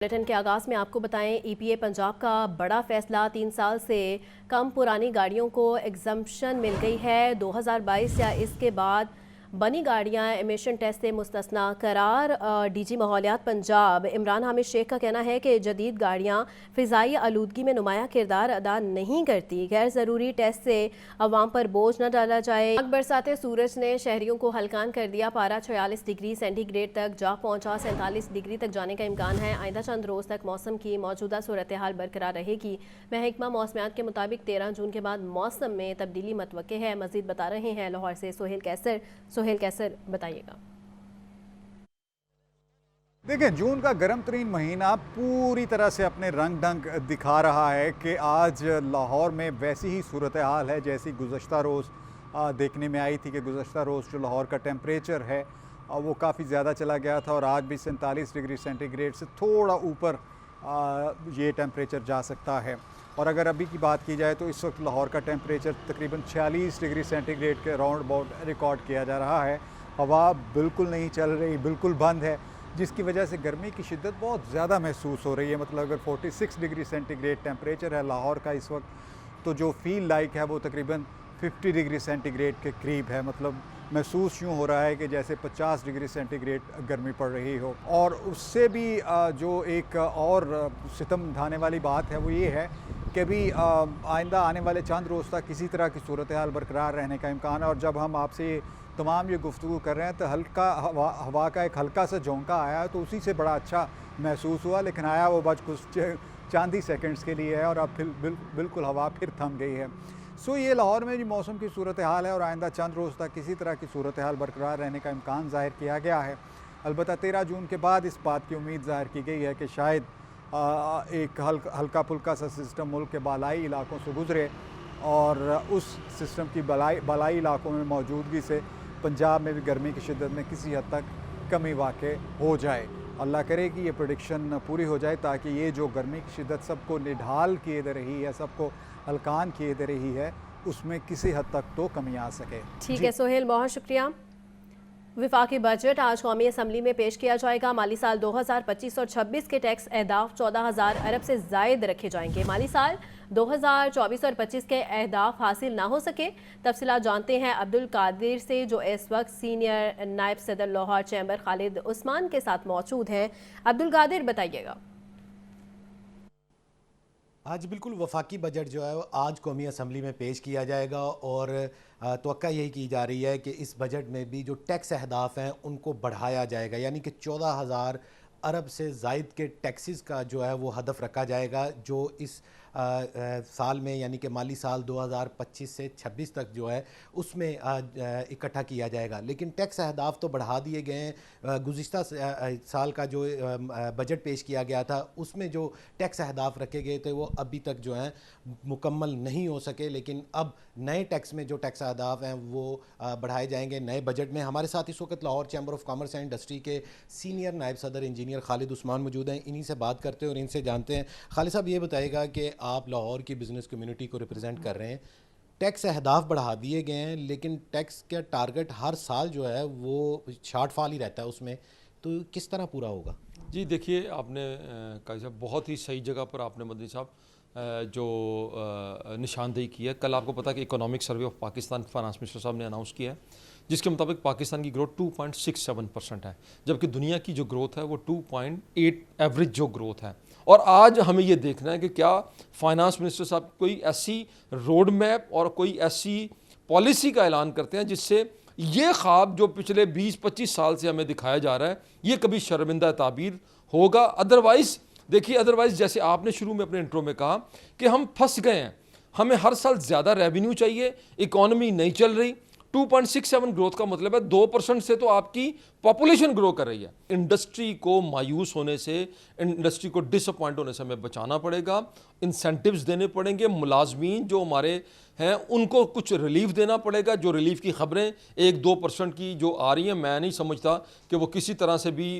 Bulletin के आगाज में आपको बताएं, ईपीए पंजाब का बड़ा फैसला। 3 साल से कम पुरानी गाड़ियों को एग्जम्पशन मिल गई है। 2022 या इसके बाद बनी गाड़ियां एमिशन टेस्ट से मुस्तस्ना करार। डीजी माहौलियात पंजाब इमरान हामिद शेख का कहना है कि जदीद गाड़ियां फ़िज़ाई आलूदगी में नुमाया किरदार अदा नहीं करती। गैर ज़रूरी टेस्ट से अवाम पर बोझ न डाला जाए। बरसाते सूरज ने शहरियों को हल्कान कर दिया। पारा 46 डिग्री सेंटीग्रेड तक जा पहुंचा। 47 डिग्री तक जाने का इम्कान है। आइंदा चंद रोज़ तक मौसम की मौजूदा सूरत हाल बरकरार रहेगी। महकमा मौसमियात के मुताबिक 13 जून के बाद मौसम में तब्दीली मतवक्के है। मजीद बता रहे हैं लाहौर से सोहेल कैसर, बताइएगा। देखिए, जून का गर्म तरीन महीना पूरी तरह से अपने रंग ढंग दिखा रहा है कि आज लाहौर में वैसी ही सूरत हाल है जैसी गुज़श्ता रोज़ देखने में आई थी कि गुज़श्ता रोज़ जो लाहौर का टेम्परेचर है वो काफ़ी ज़्यादा चला गया था और आज भी 47 डिग्री सेंटीग्रेड से थोड़ा ऊपर ये टेम्परेचर जा सकता है। और अगर अभी की बात की जाए तो इस वक्त लाहौर का टेम्परेचर तकरीबन 46 डिग्री सेंटीग्रेड के राउंड अबाउट रिकॉर्ड किया जा रहा है। हवा बिल्कुल नहीं चल रही, बिल्कुल बंद है, जिसकी वजह से गर्मी की शिद्दत बहुत ज़्यादा महसूस हो रही है। मतलब अगर 46 डिग्री सेंटीग्रेड टेम्परेचर है लाहौर का इस वक्त, तो जो फील लाइक है वो तकरीबन 50 डिग्री सेंटीग्रेड के करीब है। मतलब महसूस यूँ हो रहा है कि जैसे 50 डिग्री सेंटीग्रेड गर्मी पड़ रही हो। और उससे भी जो एक और सितम ढाने वाली बात है वो ये है कि भी आइंदा आने वाले चंद रोज़ तक किसी तरह की सूरत हाल बरकरार रहने का इम्कान है। और जब हम आपसे तमाम ये गुफ्तगू कर रहे हैं तो हल्का हवा का एक हल्का सा झोंका आया तो उसी से बड़ा अच्छा महसूस हुआ, लेकिन आया वो बस कुछ चंद ही सेकेंड्स के लिए है और अब फिर बिल्कुल हवा फिर थम गई है। सो ये लाहौर में जो मौसम की सूरत हाल है और आइंदा चंद रोज़ तक किसी तरह की सूरत हाल बरकरार रहने का इम्कान ज़ाहिर किया गया है। अलबत्ता 13 जून के बाद इस बात की उम्मीद ज़ाहिर की गई है कि शायद एक हल्का फुल्का सा सिस्टम मुल्क के बालाई इलाकों से गुज़रे और उस सिस्टम की बालाई इलाकों में मौजूदगी से पंजाब में भी गर्मी की शिद्दत में किसी हद तक कमी वाक़ हो जाए। अल्लाह करे कि ये प्रेडिक्शन पूरी हो जाए ताकि ये जो गर्मी की शिद्दत सबको निढाल किए दे रही है, सबको हल्कान किए दे रही है, उसमें किसी हद तक तो कमी आ सके। ठीक है सोहेल, बहुत शुक्रिया। विफाकी बजट आज कौमी असम्बली में पेश किया जाएगा। माली साल 2025 और 26 के टैक्स अहदाफ 14,000 अरब से जायद रखे जाएंगे। माली साल 2024 और 25 के अहदाफ हासिल ना हो सके। तफसीलात जानते हैं अब्दुल कादिर से, जो इस वक्त सीनियर नायब सदर लाहौर चैम्बर खालिद उस्मान के साथ मौजूद हैं। अब्दुल कादिर, बताइएगा। आज बिल्कुल वफाकी बजट जो है वो आज कौमी असम्बली में पेश किया जाएगा और तवक्का यही की जा रही है कि इस बजट में भी जो टैक्स अहदाफ हैं उनको बढ़ाया जाएगा, यानी कि 14,000 अरब से ज़ायद के टैक्सेस का जो है वो हदफ रखा जाएगा, जो इस साल में यानी कि माली साल 2025 से 26 तक जो है उसमें इकट्ठा किया जाएगा। लेकिन टैक्स अहदाफ तो बढ़ा दिए गए हैं। गुज़िश्ता साल का जो बजट पेश किया गया था उसमें जो टैक्स अहदाफ रखे गए थे वो अभी तक जो हैं मुकम्मल नहीं हो सके, लेकिन अब नए टैक्स में जो टैक्स अहदाफ हैं वो बढ़ाए जाएंगे नए बजट में। हमारे साथ इस वक्त Lahore chamber of commerce and industry के सीनियर नायब सदर इंजीनियर खालिद उस्मान मौजूद हैं। इन्हीं से बात करते हैं और इनसे जानते हैं। खालिद साहब, ये बताइएगा कि आप लाहौर की बिज़नेस कम्युनिटी को रिप्रेजेंट कर रहे हैं, टैक्स अहदाफ बढ़ा दिए गए हैं लेकिन टैक्स का टारगेट हर साल जो है वो शॉर्टफॉल ही रहता है उसमें, तो किस तरह पूरा होगा? जी देखिए, आपने काजी साहब बहुत ही सही जगह पर आपने मदनी साहब जो निशानदेही की है। कल आपको पता है कि economic survey of Pakistan finance minister साहब ने अनाउंस किया है, जिसके मुताबिक पाकिस्तान की ग्रोथ 2.67% है, जबकि दुनिया की जो ग्रोथ है वो 2.8 एवरेज जो ग्रोथ है। और आज हमें ये देखना है कि क्या फाइनेंस मिनिस्टर साहब कोई ऐसी रोड मैप और कोई ऐसी पॉलिसी का ऐलान करते हैं जिससे ये ख्वाब जो पिछले 20-25 साल से हमें दिखाया जा रहा है ये कभी शर्मिंदा ताबीर होगा। अदरवाइज़ देखिए, अदरवाइज़ जैसे आपने शुरू में अपने इंट्रो में कहा कि हम फंस गए हैं, हमें हर साल ज़्यादा रेवेन्यू चाहिए, इकॉनमी नहीं चल रही। 2.67 ग्रोथ का मतलब है 2% से तो आपकी पॉपुलेशन ग्रो कर रही है। इंडस्ट्री को मायूस होने से, इंडस्ट्री को डिसअपॉइंट होने से हमें बचाना पड़ेगा। इंसेंटिव्स देने पड़ेंगे, मुलाजमीन जो हमारे हैं उनको कुछ रिलीफ देना पड़ेगा। जो रिलीफ की खबरें 1-2% की जो आ रही हैं, मैं नहीं समझता कि वो किसी तरह से भी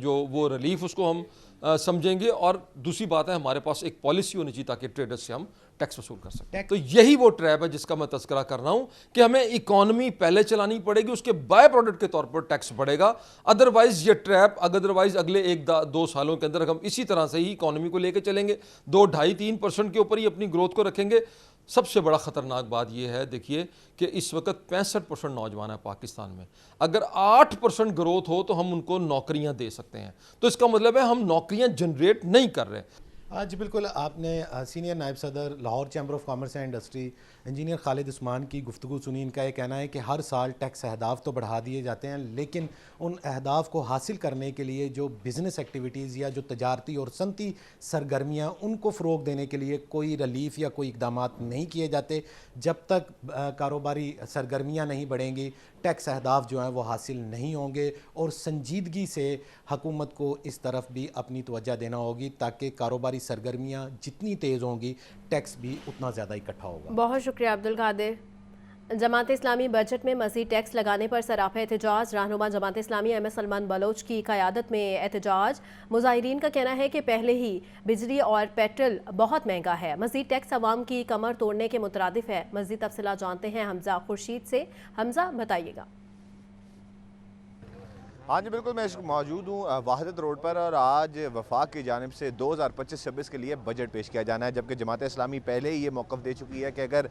जो वो रिलीफ उसको हम समझेंगे। और दूसरी बात है, हमारे पास एक पॉलिसी होनी चाहिए ताकि ट्रेडर्स से हम टैक्स वसूल कर सकें। तो यही वो ट्रैप है जिसका मैं तस्करा कर रहा हूं कि हमें इकोनॉमी पहले चलानी पड़ेगी, उसके बाय प्रोडक्ट के तौर पर टैक्स बढ़ेगा। अदरवाइज ये ट्रैप अदरवाइज अगले 1-2 सालों के अंदर हम इसी तरह से ही इकोनॉमी को लेकर चलेंगे, 2-2.5-3% के ऊपर ही अपनी ग्रोथ को रखेंगे। सबसे बड़ा ख़तरनाक बात यह है, देखिए कि इस वक्त 65% नौजवान है पाकिस्तान में। अगर 8% ग्रोथ हो तो हम उनको नौकरियां दे सकते हैं। तो इसका मतलब है हम नौकरियां जनरेट नहीं कर रहे। जी बिल्कुल, आपने सीनियर नायब सदर Lahore chamber of commerce and industry engineer Khalid Usman की गुफ्तगू सुनी। इनका ये कहना है कि हर साल टैक्स अहदाफ तो बढ़ा दिए जाते हैं, लेकिन उन अहदाफ को हासिल करने के लिए जो बिज़नेस एक्टिविटीज़ या जो तजारती और सनती सरगर्मियाँ, उनको फ़रोग देने के लिए कोई रिलीफ या कोई इकदाम नहीं किए जाते। जब तक कारोबारी सरगर्मियाँ नहीं बढ़ेंगी, टैक्स अहदाफ जो हैं वो हासिल नहीं होंगे। और संजीदगी से हुकूमत को इस तरफ भी अपनी तवज्जो देना होगी ताकि कारोबारी सरगर्मियाँ जितनी तेज़ होंगी, टैक्स भी उतना ज़्यादा इकट्ठा होगा। बहुत शुक्रिया अब्दुल कादिर। जमात इस्लामी बजट में मज़ीद टैक्स लगाने पर सराफा एहतजाज। रहनुमा Jamaat Islami M S Salman Bloch की क़यादत में एहतजाज। मुजाहिरीन का कहना है कि पहले ही बिजली और पेट्रोल बहुत महंगा है, मज़ीद टैक्स अवाम की कमर तोड़ने के मुतरादिफ है। मज़ीद तफसीलात जानते हैं हमजा खुर्शीद से। हमजा, बताइएगा। हाँ जी बिल्कुल, मैं मौजूद हूँ वाहिदत रोड पर और आज वफाक की जानिब से 2025-26 के लिए बजट पेश किया जाना है, जबकि जमात इस्लामी पहले ही ये मौक़िफ़ दे चुकी है कि अगर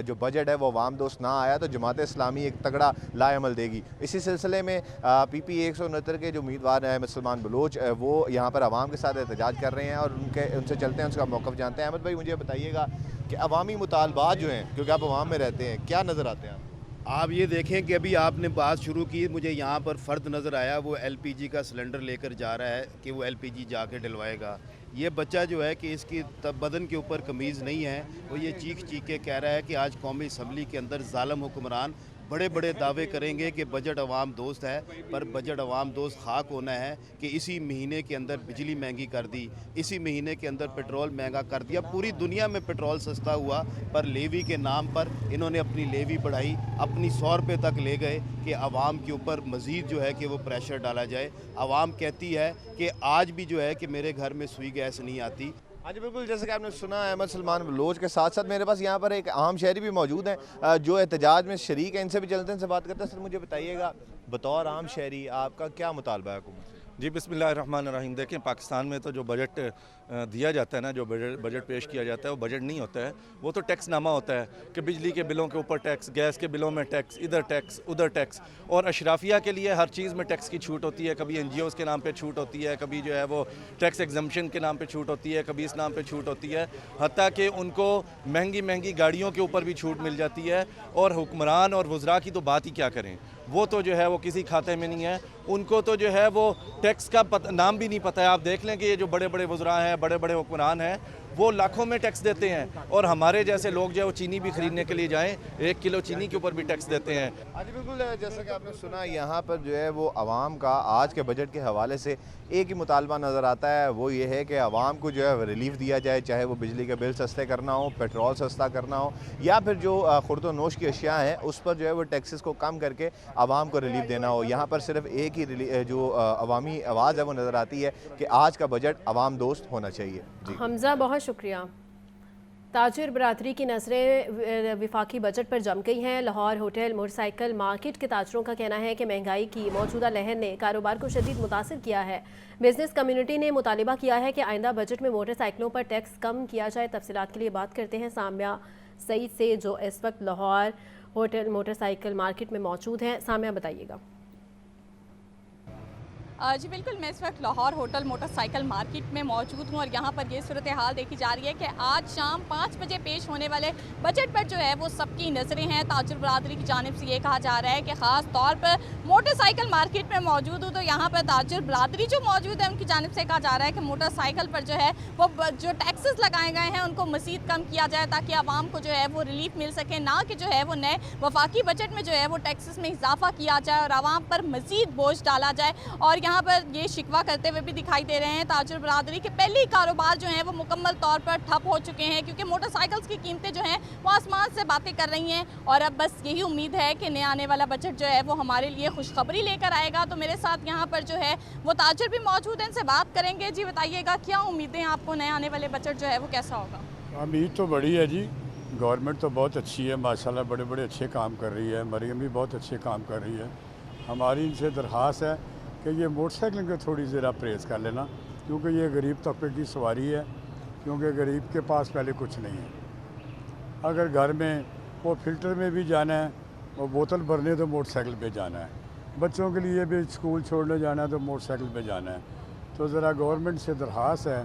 जो बजट है वो अवाम दोस्त ना आया तो जमात इस्लामी एक तगड़ा लाएमल देगी। इसी सिलसिले में PP 169 के जो उम्मीदवार हैं सलमान बलोच, वो यहाँ पर आवाम के साथ एहतजाज कर रहे हैं और उनसे चलते हैं, उसका मौक़िफ़ जानते हैं। अहमद भाई, मुझे बताइएगा कि अवामी मुतालबात जो हैं, क्योंकि आप अवाम में रहते हैं, क्या नज़र आते हैं आप ये देखें कि अभी आपने बात शुरू की, मुझे यहाँ पर फ़र्द नज़र आया, वो LPG का सिलेंडर लेकर जा रहा है कि वो LPG जाके डलवाएगा। ये बच्चा जो है कि इसकी बदन के ऊपर कमीज़ नहीं है, वो ये चीख के कह रहा है कि आज कौमी असम्बली के अंदर ज़ालिम हुक्मरान बड़े बड़े दावे करेंगे कि बजट अवाम दोस्त है, पर बजट अवाम दोस्त खाक होना है कि इसी महीने के अंदर बिजली महंगी कर दी, इसी महीने के अंदर पेट्रोल महंगा कर दिया। पूरी दुनिया में पेट्रोल सस्ता हुआ, पर लेवी के नाम पर इन्होंने अपनी लेवी बढ़ाई, अपनी 100 रुपये तक ले गए कि आवाम के ऊपर मज़ीद जो है कि वो प्रेशर डाला जाए। आवाम कहती है कि आज भी जो है कि मेरे घर में सुई गैस नहीं आती। हाँ जी बिल्कुल, जैसे कि आपने सुना अहमद सलमान बलोच के साथ साथ मेरे पास यहाँ पर एक आम शहरी भी मौजूद हैं जो एहतजाज में शरीक हैं। इनसे भी चलते हैं, इनसे बात करते हैं। सर, मुझे बताइएगा, बतौर आम शहरी आपका क्या मुतालबा है हुकूमत से? जी बिस्मिल्लाहिर्रहमानिर्रहीम। देखें, पाकिस्तान में तो जो बजट दिया जाता है ना, जो बजट पेश किया जाता है, वो बजट नहीं होता है, वो तो टैक्स नामा होता है कि बिजली के बिलों के ऊपर टैक्स, गैस के बिलों में टैक्स, इधर टैक्स उधर टैक्स। और अशराफिया के लिए हर चीज़ में टैक्स की छूट होती है। कभी NGOs के नाम पे छूट होती है, कभी जो है वो टैक्स एग्जम्पशन के नाम पे छूट होती है, कभी इस नाम पे छूट होती है, हत्ता कि उनको महंगी महंगी गाड़ियों के ऊपर भी छूट मिल जाती है। और हुक्मरान और वज़रा की तो बात ही क्या करें, वो तो जो है वो किसी खाते में नहीं है। उनको तो जो है वो टैक्स का नाम भी नहीं पता है। आप देख लें कि ये जो बड़े बड़े वज़रा हैं, बड़े बड़े हुक्मरान हैं, वो लाखों में टैक्स देते हैं। और हमारे जैसे लोग जो है वो चीनी भी ख़रीदने के लिए जाएं, 1 किलो चीनी के ऊपर भी टैक्स देते हैं। हाँ जी बिल्कुल, जैसा कि आपने सुना, यहाँ पर जो है वो आवाम का आज के बजट के हवाले से एक ही मुतालबा नज़र आता है, वो ये है कि आवाम को जो है रिलीफ दिया जाए, चाहे वो बिजली के बिल सस्ते करना हो, पेट्रोल सस्ता करना हो, या फिर जो खुर्द नोश की अशिया हैं उस पर जो है वो टैक्सेस को कम करके आवाम को रिलीफ देना हो। यहाँ पर सिर्फ एक ही जो अवामी आवाज़ है वो नज़र आती है कि आज का बजट आवाम दोस्त होना चाहिए। जी हमजा, बहुत शुक्रिया। ताजिर बरादरी की नज़रें विफाकी बजट पर जम गई हैं। लाहौर होटल मोटरसाइकिल मार्केट के ताजरों का कहना है कि महंगाई की मौजूदा लहर ने कारोबार को शदीद मुतासिर किया है। बिजनेस कम्युनिटी ने मुतालिबा किया है कि आइंदा बजट में मोटरसाइकिलों पर टैक्स कम किया जाए। तफसीलात के लिए बात करते हैं साम्या सईद से, जो इस वक्त लाहौर होटल मोटरसाइकिल मार्केट में मौजूद हैं। साम्या, बताइएगा। जी बिल्कुल, मैं इस वक्त लाहौर होटल मोटरसाइकिल मार्केट में मौजूद हूँ और यहाँ पर ये सूरत हाल देखी जा रही है कि आज शाम 5 बजे पेश होने वाले बजट पर जो है वो सबकी नज़रें हैं। ताजिर बरादरी की जानिब से ये कहा जा रहा है कि ख़ास तौर पर मोटरसाइकिल मार्केट में मौजूद हूँ तो यहाँ पर ताजिर बरादरी जो मौजूद है उनकी जानिब से कहा जा रहा है कि मोटरसाइकिल पर जो है वो जो टैक्सेस लगाए गए हैं उनको मज़ीद कम किया जाए ताकि आवाम को जो है वो रिलीफ मिल सके, ना कि जो है वो नए वफाकी बजट में जो है वो टैक्सेस में इजाफा किया जाए और आवाम पर मज़ीद बोझ डाला जाए। और यहाँ पर ये शिकवा करते हुए भी दिखाई दे रहे हैं ताजुर बरादरी के पहले ही कारोबार जो हैं वो मुकम्मल तौर पर ठप हो चुके हैं, क्योंकि मोटरसाइकिल्स की कीमतें जो हैं वो आसमान से बातें कर रही हैं। और अब बस यही उम्मीद है कि नया आने वाला बजट जो है वो हमारे लिए खुशखबरी लेकर आएगा। तो मेरे साथ यहाँ पर जो है वो ताजुर भी मौजूद हैं, इनसे बात करेंगे। जी बताइएगा, क्या उम्मीदें आपको नए आने वाले बजट जो है वो कैसा होगा? उम्मीद तो बड़ी है जी, गवर्नमेंट तो बहुत अच्छी है माशाल्लाह, बड़े बड़े अच्छे काम कर रही है। मरियम भी बहुत अच्छे काम कर रही है। हमारी इनसे दरख्वास्त है कि ये मोटरसाइकिल को थोड़ी ज़रा परहेज़ कर लेना, क्योंकि ये गरीब तबके की सवारी है, क्योंकि गरीब के पास पहले कुछ नहीं है। अगर घर में वो फ़िल्टर में भी जाना है, वो बोतल भरने तो मोटरसाइकिल पे जाना है, बच्चों के लिए भी स्कूल छोड़ने जाना है तो मोटरसाइकिल पे जाना है। तो ज़रा गवर्नमेंट से दरख्वास्त है,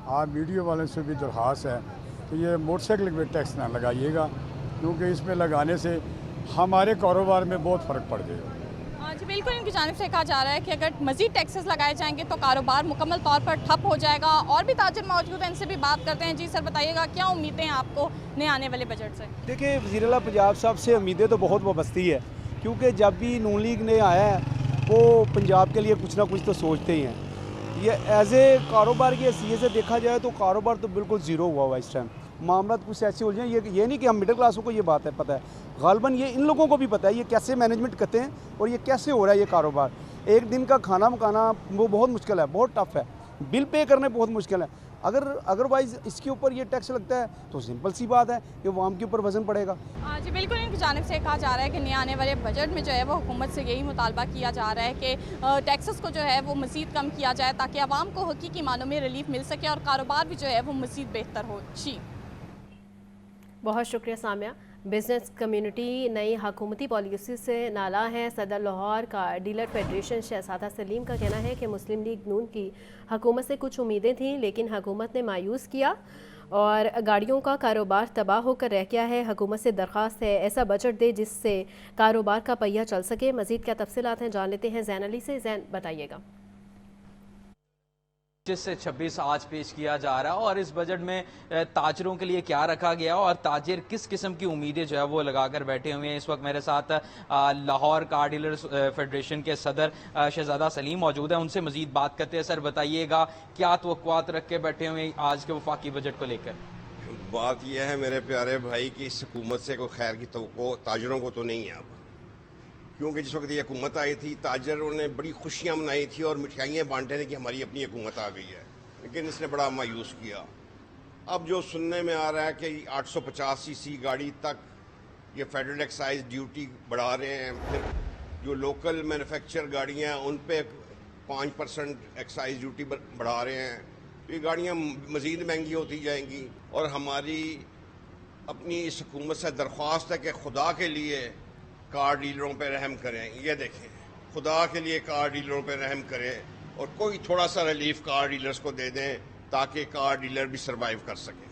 आप मीडिया वालों से भी दरख्वास्त है कि ये मोटरसाइकिल पे टैक्स ना लगाइएगा, क्योंकि इसमें लगाने से हमारे कारोबार में बहुत फ़र्क पड़ जाएगा। जी बिल्कुल, इनकी जानिब से कहा जा रहा है कि अगर मज़ीद टैक्सेस लगाए जाएंगे तो कारोबार मुकम्मल तौर पर ठप हो जाएगा। और भी ताजिर मौजूद हैं, इनसे भी बात करते हैं। जी सर बताइएगा, क्या उम्मीदें हैं आपको नए आने वाले बजट से? देखिए, वज़ीर-ए-आला पंजाब साहब से उम्मीदें तो बहुत वाबस्ती है, क्योंकि जब भी नून लीग ने आया है वो पंजाब के लिए कुछ ना कुछ तो सोचते ही हैं। ये एज ए कारोबार की हैसियत से देखा जाए तो कारोबार तो बिल्कुल ज़ीरो हुआ हुआ इस टाइम। मामला कुछ ऐसे उलझे हैं, ये नहीं कि हम मिडिल क्लासों को ये बात है पता है, गालबन ये इन लोगों को भी पता है ये कैसे मैनेजमेंट करते हैं और ये कैसे हो रहा है ये कारोबार। एक दिन का खाना मकाना वो बहुत मुश्किल है, बहुत टफ है, बिल पे करने बहुत मुश्किल है। अगर अदरवाइज़ इसके ऊपर ये टैक्स लगता है तो सिंपल सी बात है कि वाम के ऊपर वजन पड़ेगा। जी बिल्कुल, इनकी जानिब से कहा जा रहा है कि नए आने वाले बजट में जो है वो हुकूमत से यही मुतालबा किया जा रहा है कि टैक्सेस को जो है वो मज़ीद कम किया जाए, ताकि आवाम को हकीकी मानों में रिलीफ मिल सके और कारोबार भी जो है वो मज़ीद बेहतर हो। जी बहुत शुक्रिया सामिया। बिजनेस कम्युनिटी नई हुकूमती पॉलिसी से नाला है। सदर लाहौर का डीलर फेडरेशन शहजादा सलीम का कहना है कि मुस्लिम लीग नून की हुकूमत से कुछ उम्मीदें थीं, लेकिन हुकूमत ने मायूस किया और गाड़ियों का कारोबार तबाह होकर रह गया है। हुकूमत से दरख्वास्त है ऐसा बजट दे जिससे कारोबार का पहिया चल सके। मज़ीद क्या तफसीलात हैं जान लेते हैं ज़ैन अली से। ज़ैन बताइएगा। 25 से 26 आज पेश किया जा रहा है और इस बजट में ताजरों के लिए क्या रखा गया और ताजिर किस किस्म की उम्मीदें जो है वो लगाकर बैठे हुए हैं। इस वक्त मेरे साथ लाहौर कार डीलर्स फेडरेशन के सदर शहजादा सलीम मौजूद है, उनसे मजीद बात करते हैं। सर बताइएगा, क्या तवक्कुआत रख के बैठे हुए हैं आज के वफाकी बजट को लेकर? बात यह है मेरे प्यारे भाई कि इस हुकूमत से कोई खैर की तवक्को ताजरों को तो नहीं है अब, क्योंकि जिस वक्त ये हुकूमत आई थी ताजरों ने बड़ी खुशियां मनाई थी और मिठाइयाँ बांटे थे कि हमारी अपनी हुकूमत आ गई है, लेकिन इसने बड़ा मायूस किया। अब जो सुनने में आ रहा है कि 850 सीसी गाड़ी तक ये फेडरल एक्साइज ड्यूटी बढ़ा रहे हैं, फिर जो लोकल मैन्युफैक्चर गाड़ियाँ हैं उन पे 5% एक्साइज ड्यूटी बढ़ा रहे हैं, तो ये गाड़ियाँ मज़ीद महंगी होती जाएंगी। और हमारी अपनी इस हुकूमत से दरख्वास्त है कि खुदा के लिए कार डीलरों पे रहम करें। ये देखें, खुदा के लिए कार डीलरों पे रहम करें और कोई थोड़ा सा रिलीफ कार डीलर्स को दे दें ताकि कार डीलर भी सरवाइव कर सकें।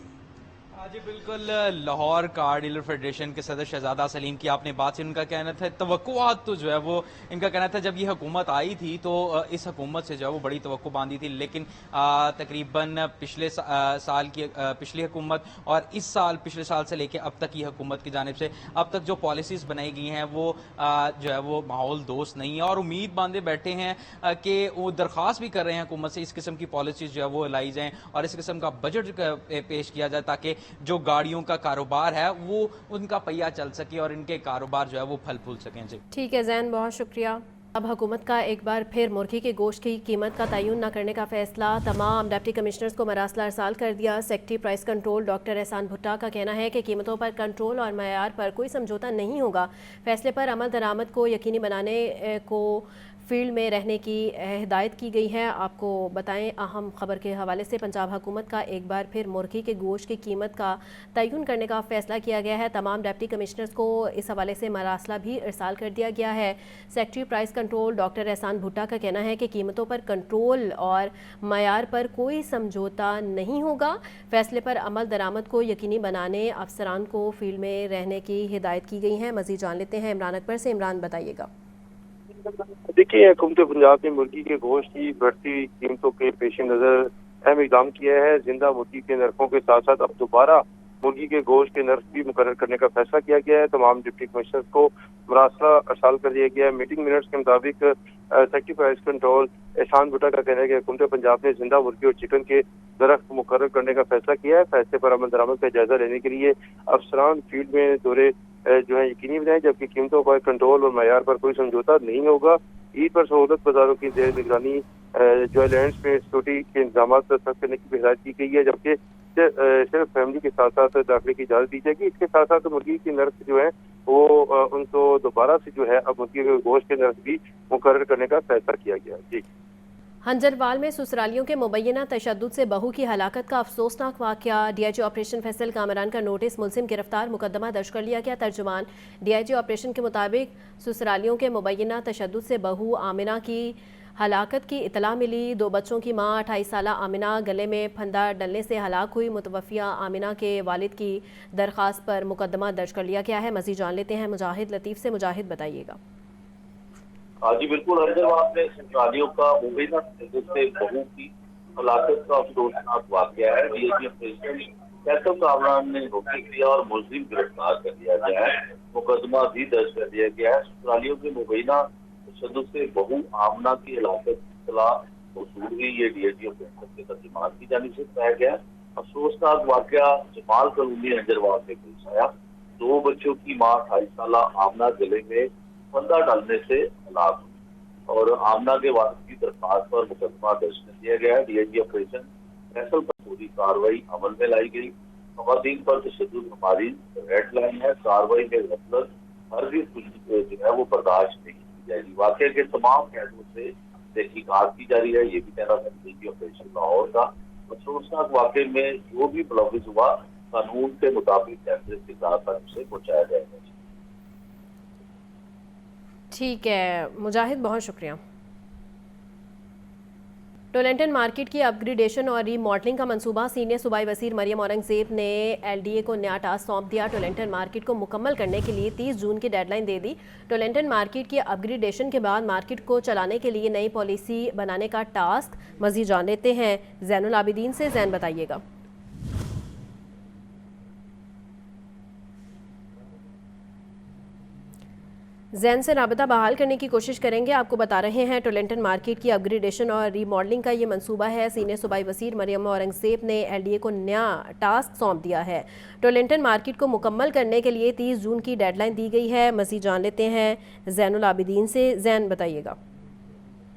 जी बिल्कुल, लाहौर कार डीलर फेडरेशन के सदर शहजादा सलीम की आपने बात से उनका कहना था तवक्कुआत तो जो है वो इनका कहना था जब ये हुकूमत आई थी तो इस हुकूमत से जो है वो बड़ी तवक्को बांधी थी, लेकिन तकरीबन पिछले साल की पिछली हुकूमत और इस साल पिछले साल से लेकर अब तक की हुकूमत की जानिब से अब तक जो पॉलिसीज़ बनाई गई हैं वो जो है वो माहौल दोस्त नहीं है और उम्मीद बांधे बैठे हैं कि वो दरख्वास्त भी कर रहे हैं हुकूमत से इस किस्म की पॉलिसीज़ जो है वो लाई जाएँ और इस किस्म का बजट पेश किया जाए ताकि जो गाड़ियों का कारोबार है वो उनका पहिया चल सके और इनके कारोबार जो है वो फल फूल सकें। जी ठीक है ज़ैन, बहुत शुक्रिया। अब हुकूमत का एक बार फिर मुर्गी के गोश्त की कीमत का तयन न करने का फैसला। तमाम डिप्टी कमिश्नर्स को मरासला अरसाल कर दिया। सेक्रेटरी प्राइस कंट्रोल डॉक्टर एहसान भुट्टा का कहना है कि कीमतों पर कंट्रोल और मयार पर कोई समझौता नहीं होगा। फैसले पर अमल दरामद को यकीनी बनाने को फील्ड में रहने की हिदायत की गई है। आपको बताएं अहम खबर के हवाले से पंजाब हुकूमत का एक बार फिर मुर्गी के गोश्त की कीमत का तयन करने का फैसला किया गया है। तमाम डिप्टी कमिश्नर्स को इस हवाले से मरासला भी इरसाल कर दिया गया है। सेक्रेटरी प्राइस कंट्रोल डॉक्टर एहसान भुट्टा का कहना है कि कीमतों पर कंट्रोल और मयार पर कोई समझौता नहीं होगा। फैसले पर अमल दरामद को यकीनी बनाने अफसरान को फील्ड में रहने की हिदायत की गई है। मज़ीद जान लेते हैं इमरान अकबर से। इमरान बताइएगा। देखिए, हुकूमत पंजाब ने मुर्गी के गोश्त की बढ़ती कीमतों के पेश नज़र अहम इक़दाम किया है। जिंदा मुर्गी के नरखों के साथ साथ अब दोबारा मुर्गी के गोश्त के नर्ख भी मुकर्रर करने का फैसला किया गया है। तमाम डिप्टी कमिश्नर को मरासला अरसाल कर दिया गया है। मीटिंग मिनट्स के मुताबिक सेक्रेटरी प्राइस कंट्रोल एहसान भुट्टा का कहना है कि हुकूमत पंजाब ने जिंदा मुर्गी और चिकन के दरख्त मुकर्रर करने का फैसला किया है। फैसले पर अमल दरामद का जायजा लेने के लिए अफसरान फील्ड में दौरे जो है यकीनी बनाए, जबकि कीमतों पर कंट्रोल और मयार पर कोई समझौता नहीं होगा। ईद पर सहूलत बाजारों की जेर निगरानी जो है लैंड्स में सिक्योरिटी के इंतजाम सख्त करने की भी हिदायत की गई है, जबकि सिर्फ फैमिली के साथ साथ दाखिले की इजाजत दी जाएगी। इसके साथ साथ मुर्गी की नर्स जो है वो उनको दोबारा से जो है अब मुर्गी के गोश्त के नर्स भी मुकर्रर करने का फैसला किया गया। जी, हंजरवाल में ससुरालियों के मुबैना तशद्दुद से बहू की हलाकत का अफसोसनाक वाक़या। डीआईजी ऑपरेशन फैसल कामरान का नोटिस, मुलजिम गिरफ्तार, मुकदमा दर्ज कर लिया गया। तर्जुमान डीआईजी ऑपरेशन के मुताबिक ससुरालियों के मुबैना तशद्दुद से बहू आमिना की हलाकत की इतला मिली। 2 बच्चों की मां 28 साला आमिना गले में फंदा डलने से हलाक हुई। मुतवफ़िया आमिना के वालिद की दरख्वास्त पर मुकदमा दर्ज कर लिया गया है। मज़ीद जान लेते हैं मुजाहिद लतीफ़ से। मुजाहिद बताइएगा। जी बिल्कुल, हंजरवाल में ससुरालियों का मुबैना तशद्दुद से बहू की हलाकत का अफसोसनाक वाक़या है। डीआईजी ऑपरेशन फैसल कामरान ने नोटिस दिया और मुलजिम गिरफ्तार कर लिया गया है। मुकदमा भी दर्ज कर दिया गया है। ससुरालियों के मुबैना तशद्दुद से बहू आमना की हलाकत इत्तला मौसूल हुई। ये डीआईजी ऑपरेशन के तर्जुमान की जानिब से बताया गया। अफसोसनाक वाक़या जमाल कॉलोनी हंजरवाल में पेश आया। 2 बच्चों की मां 28 साला आमना गले में फंदा डालने से हलाक हुई और आमना के वालिद की दरख्वास्त पर मुकदमा दर्ज कर दिया गया है। डीआईजी ऑपरेशन फैसल पर पूरी कार्रवाई अमल में लाई गई। खवातीन पर तशद्दुद हमारी रेड लाइन है। कार्रवाई में गफलत हरगिज़ जो है वो बर्दाश्त नहीं की जाएगी। वाक़े के तमाम पहलुओं से तहकीकात की जा रही है। ये भी कहना था डीआईजी ऑपरेशन लाहौर का। अफसोसनाक वाक़े में जो भी मुलव्विस हुआ कानून के मुताबिक फैसले के साथ उसे पहुँचाया जाएगा। ठीक है मुजाहिद, बहुत शुक्रिया। टोलेंटन मार्केट की अपग्रेडेशन और रीमॉडलिंग का मंसूबा, सीनियर सूबाई वज़ीर मरियम औरंगज़ेब ने एलडीए को नया टास्क सौंप दिया। टोलेंटन मार्केट को मुकम्मल करने के लिए 30 जून की डेडलाइन दे दी। टोलेंटन मार्केट की अपग्रेडेशन के बाद मार्केट को चलाने के लिए नई पॉलिसी बनाने का टास्क। मज़ीद जान लेते हैं ज़ैनुल आबिदीन से। ज़ैन बताइएगा। जैन से राबता बहाल करने की कोशिश करेंगे। आपको बता रहे हैं टोलेंटन मार्केट की अपग्रेडेशन और रीमॉडलिंग का ये मंसूबा है। सीनियर सूबाई वज़ीर मरियम औरंगज़ेब ने एलडीए को नया टास्क सौंप दिया है। टोलेंटन मार्केट को मुकम्मल करने के लिए 30 जून की डेडलाइन दी गई है। मज़ीद जान लेते हैं ज़ैनुल आबिदीन से। ज़ैन बताइएगा।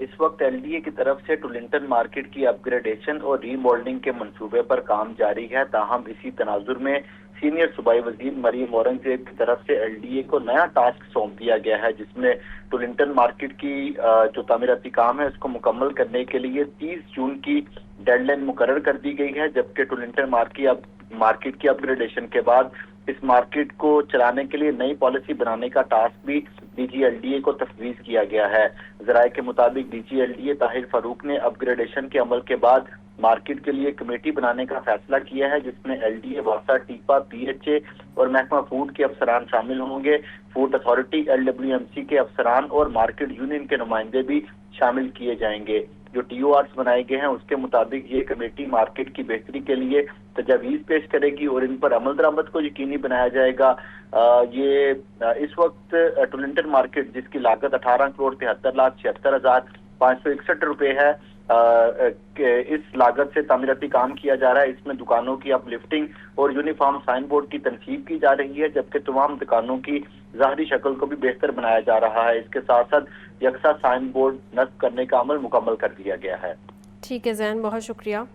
इस वक्त एलडीए की तरफ से टोलेंटन मार्केट की अपग्रेडेशन और रीमॉडलिंग के मंसूबे पर काम जारी है। ताहम इसी तनाजुर में सीनियर सूबाई वज़ीर मरियम औरंगज़ेब की तरफ से एलडीए को नया टास्क सौंप दिया गया है, जिसमें टोलेंटन मार्केट की जो तामीराती काम है उसको मुकम्मल करने के लिए 30 जून की डेडलाइन मुकर्रर कर दी गई है। जबकि टोलेंटन मार्केट की अपग्रेडेशन के बाद इस मार्केट को चलाने के लिए नई पॉलिसी बनाने का टास्क भी डीजीएलडीए को तफवीज किया गया है। ज़राए के मुताबिक डीजीएलडीए ताहिर फारूक ने अपग्रेडेशन के अमल के बाद मार्केट के लिए कमेटी बनाने का फैसला किया है, जिसमें एलडीए, वासा, टीपा, पीएचए और महकमा फूड के अफसरान शामिल होंगे। फूड अथॉरिटी, एलडब्ल्यूएमसी के अफसरान और मार्केट यूनियन के नुमाइंदे भी शामिल किए जाएंगे। जो टीओआर्स बनाए गए हैं उसके मुताबिक ये कमेटी मार्केट की बेहतरी के लिए तजावीज़ पेश करेगी और इन पर अमल दरामद को यकीनी बनाया जाएगा। ये इस वक्त टोलेंटन मार्केट जिसकी लागत 18,73,76,561 रुपए है, इस लागत से तामीराती काम किया जा रहा है। इसमें दुकानों की अपलिफ्टिंग और यूनिफॉर्म साइन बोर्ड की तनसीब की जा रही है, जबकि तमाम दुकानों की ज़ाहरी शक्ल को भी बेहतर बनाया जा रहा है। इसके साथ साथ यकसा साइन बोर्ड नस्ब करने का अमल मुकम्मल कर दिया गया है। ठीक है ज़ैन, बहुत शुक्रिया।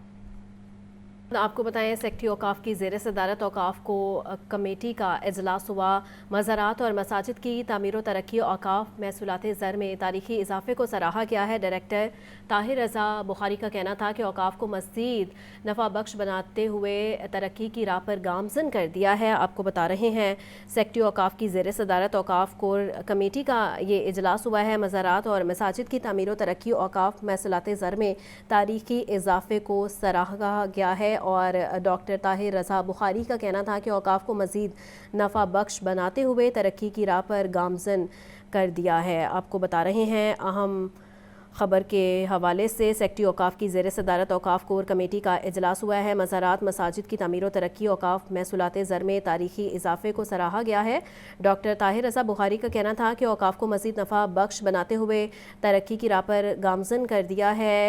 आपको बताएं सेक्रेटरी औकाफ की ज़ेर सदारत औकाफ को कमेटी का इजलास हुआ। मज़ारात और मसाजिद की तामीर व तरक्की औकाफ महसूलात ज़र में तारीखी इजाफे को सराहा गया है। डायरेक्टर ताहिर रज़ा बुखारी का कहना था कि औकाफ को मज़ीद नफ़ा बख्श बनाते हुए तरक्की की राह पर गामज़न कर दिया है। आपको बता रहे हैं सेक्रेटरी औकाफ की ज़ेर सदारत औकाफ कोर कमेटी का ये इजलास हुआ है। मज़ारात और मसाजिद की तामीर व तरक्की औकाफ महसूलात ज़र में तारीखी इजाफे को सराहा गया है और डॉक्टर ताहिर रज़ा बुखारी का कहना था कि औकाफ को मज़ीद नफ़ा बख्श बनाते हुए तरक्की की राह पर गामज़न कर दिया है। आपको बता रहे हैं अहम खबर के हवाले से सेक्रेटरी औकाफ की ज़ेर सदारत औकाफ कोर कमेटी का इजलास हुआ है। मज़ारात, मसाजिद की तमीर व तरक्की, औकाफ महसूलात ज़र में तारीखी इजाफे को सराहा गया है। डॉक्टर ताहिर रज़ा बुखारी का कहना था कि औकाफ को मज़ीद नफ़ा बख्श बनाते हुए तरक्की की राह पर गामज़न कर दिया है।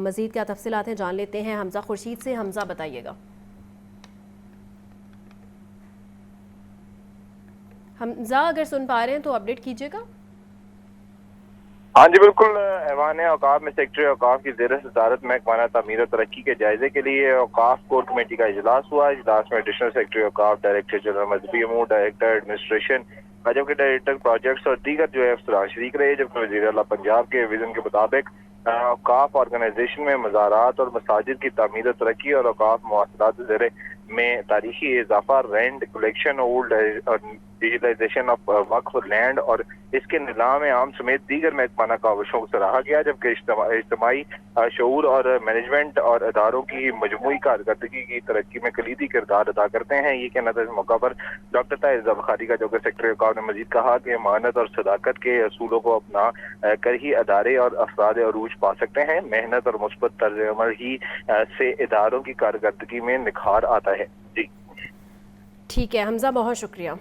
मज़ीद क्या तफसीलात हैं जान लेते हैं हमज़ा खुर्शीद से। हमज़ा, बताइएगा। हमज़ा, अगर सुन पा रहे हैं तो अपडेट कीजिएगा। हाँ जी बिल्कुल, ऐवान औकाफ में सेक्रेटरी औकाफ की ज़ेर सदारत महकमाना तमीर और तरक्की के जायजे के लिए औकाफ कोर कमेटी का इजलास हुआ। इजलास में एडिशनल सेक्रेटरी औकाफ, डायरेक्टर जनरल मजहबी अमूर, डायरेक्टर एडमिनिस्ट्रेशन, जबकि डायरेक्टर प्रोजेक्ट्स और दीगर जो है अफसरान शरीक रहे। जबकि वज़ीर आला पंजाब के विजन के मुताबिक औकाफ ऑर्गेनाइजेशन में मज़ारात और मसाजिद की तमीर और तरक्की और औकाफ मवासलात ज़रिए में तारीखी इजाफा, रेंट कलेक्शन, ओल्ड और डिजिटलाइजेशन ऑफ वक्फ लैंड और इसके निज़ाम आम समेत दीगर महकमाना काविशों को सराहा गया। जबकि इज्तिमाई शऊर और मैनेजमेंट और अदारों की मजमूई कारकर्दगी की तरक्की में कलीदी किरदार अदा करते हैं। ये कहना था इस मौका पर डॉक्टर ताहिर रज़ा बुखारी का, जो कि सेक्रेटरी औकाफ ने मजीद कहा कि अमानत और सदाकत के असूलों को अपना कर ही अदारे और अफराद अरूज पा सकते हैं। मेहनत और मुस्बत तर्ज अमल ही से इदारों की कारकर्दगी में निखार आता है। जी ठीक है हमज़ा, बहुत शुक्रिया।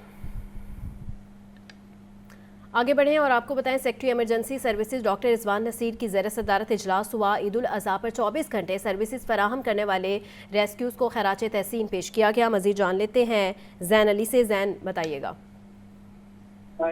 आगे बढ़ें और आपको बताएं, secretary emergency services doctor Rizwan Naseer की ज़ेर सदारत इजलास हुआ। ईद उल अज़हा पर 24 घंटे सर्विसेज फराहम करने वाले रेस्क्यूज़ को खैरात तहसीन पेश किया गया। मज़ीद जान लेते हैं जैन अली से। जैन, बताइएगा।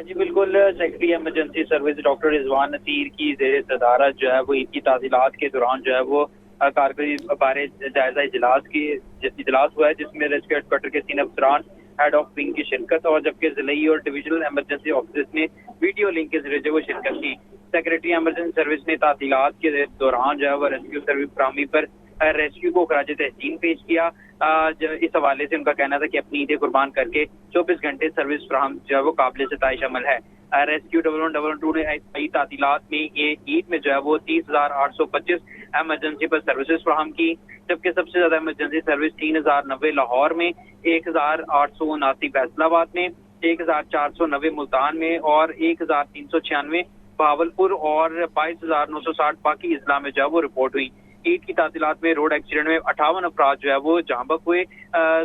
जी बिल्कुल, secretary emergency service doctor Rizwan Naseer की ज़ेर सदारत जो है वो ईद की ताज़ीलात के दौरान जो है वो कारकर्दगी बारे जायजा इजलास हुआ है, जिसमें रेस्क्यू हेडक्वार्टर के 3 अफसरान, हेड ऑफ विंग की शिरकत और जबकि जिलाई और डिविजनल इमरजेंसी ऑफिस ने वीडियो लिंक के जरिए वो शिरकत की। सेक्रेटरी इमरजेंसी सर्विस ने तातीलात के दौरान जो है वो रेस्क्यू सर्विस फराहमी पर रेस्क्यू को खराज तहसीन पेश किया। इस हवाले से उनका कहना था कि अपनी ईदें कुर्बान करके 24 घंटे सर्विस फराहम जो है वो काबिल सताइश अमल है। रेस्क्यू 1112 ने आई तातीलात में ये ईद में जो है वो 30,825 एमरजेंसी पर सर्विसेज फराहम की। जबकि सबसे ज्यादा इमरजेंसी सर्विस 3090 लाहौर में, 1879 फैसलाबाद में, 1490 मुल्तान में और 1396 भावलपुर और 22,960 बाकी इजला में जो है वो रिपोर्ट हुई। ईद की तातीलात में रोड एक्सीडेंट में 58 अफराद जो है वो जहाँ बक हुए।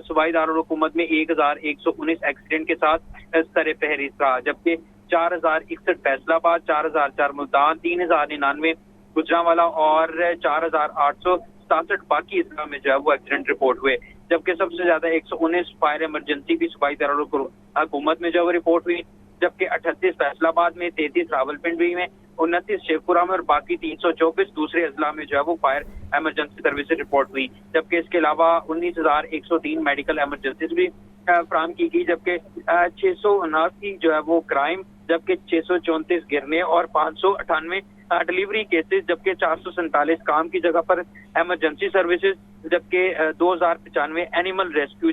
सूबाई दारुल हुकूमत में 1119 एक्सीडेंट के साथ सरे फहरिस्त रहा। जबकि 4061 फैसलाबाद, 4004 मुल्तान, 3099 गुजरांवाला और 4867 बाकी इजला में जो है वो एक्सीडेंट रिपोर्ट हुए। जबकि सबसे ज्यादा 119 फायर इमरजेंसी भी सूबाई दारुल हुकूमत में जो है रिपोर्ट हुई। जबकि 38 फैसलाबाद में, 33 रावलपिंडी में, 29 शेखपुरा में और बाकी 324 दूसरे अजला में जो है वो फायर इमरजेंसी सर्विसेज रिपोर्ट हुई। जबकि इसके अलावा 19,103 मेडिकल इमरजेंसीज भी फराहम की गई। जबकि 679 जो है वो क्राइम, जबकि 634 गिरने और 598 डिलीवरी केसेस, जबकि 447 काम की जगह पर इमरजेंसी सर्विसेज, जबकि 2095 एनिमल रेस्क्यू